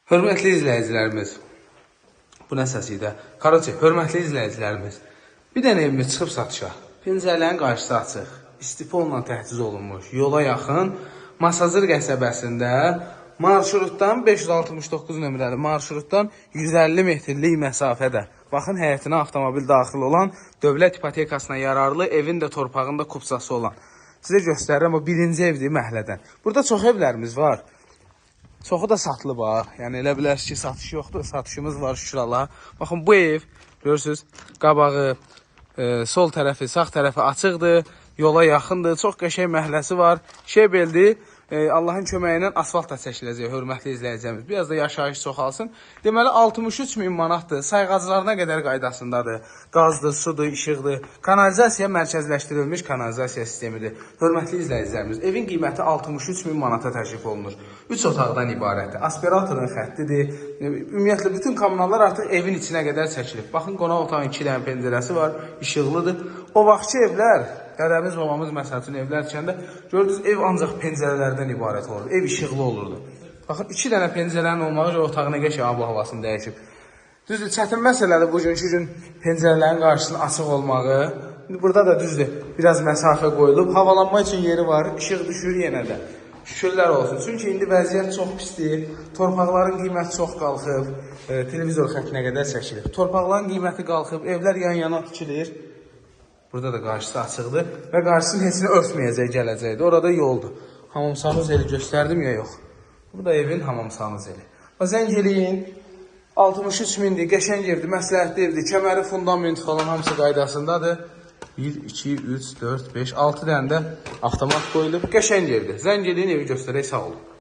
Hörmətli izləyicilərimiz, bu nə səs idi? Karoçi, hörmətli izləyicilərimiz, bir dənə evimiz çıxıb satışa. Pəncərələrin qarşısı açıq, istifolla təhciz olunmuş, yola yaxın, Masazır qəsəbəsində marşrutdan 569 nömrəli marşrutdan 150 metrlik məsafədə. Baxın, həyətinə avtomobil daxil olan, dövlət ipotekasına yararlı, evin də torpağında kupsası olan. Sizə göstərirəm, o birinci evdir məhəllədən. Burada çox evlərimiz var. Çoxu da satılıb ha. Yəni elə bilərsiniz ki, satış yoxdur. Satışımız var şükür Allaha. Baxın bu ev, görürsünüz, qabağı, sol tərəfi, sağ tərəfi açıqdır. Yola yaxındır. Çox qəşəng məhəlləsi var. Şebeldir. Allahın köməyi ilə asfalt da çəkiləcək, hörmətli izləyəcəyimiz. Biraz da yaşayış çoxalsın. Deməli 63 min manatdır. Sayğaclarına qədər qaydasındadır. Qazdır, sudur, işıqdır. Kanalizasiya mərkəzləşdirilmiş kanalizasiya sistemidir. Hörmətli izləyicilərimiz, evin qiyməti 63 min manata təklif olunur. 3 otaqdan ibarətdir. Aspiratorun xəttidir. Ümumiyyətlə bütün kommunallar artıq evin içinə qədər çəkilib. Baxın, qonaq otağın 2 dənə pəncərəsi var, işıqlıdır. O vaxtki evlər, dədəmiz, babamız məsəl üçün evlər tikəndə gördünüz, ev ancaq pəncərələrdən ibarət olurdu. Ev işıqlı olurdu. Baxın, 2 dənə pəncərənin olmağı otağına qəşəng bu havasını dəyişib. Düzdür, çətin məsələdir bugünkü gün pəncərələrin qarşısının açıq olmağı. Burada da düzdür, biraz məsafə qoyulub. Havalanma üçün yeri var, işıq düşür yenə də. Şükürlər olsun. Çünki indi vəziyyət çox pisdir. Torpaqların qiyməti çox qalxıb. Televizor xəttinə qədər çəkilir. Torpaqların qiyməti qalxıb, evlər yan-yana tikilir. Burada da qarşısı açıqdır və qarşısının hecini örtməyəcək gələcəkdir. Orada yoldur. Hamamsanız eli göstərdim ya yox. Bu da evin hamamsanız eli. Zəng eləyin. 63 mindir, qəşəng evdir, məsləhətli evdir. Kəməri, fundament falan hamısı qaydasındadır. 1, 2, 3, 4, 5, 6 dənə də avtomat qoyulub. Qəşəng evdir. Zəng eləyin, evi göstərək, sağ olun.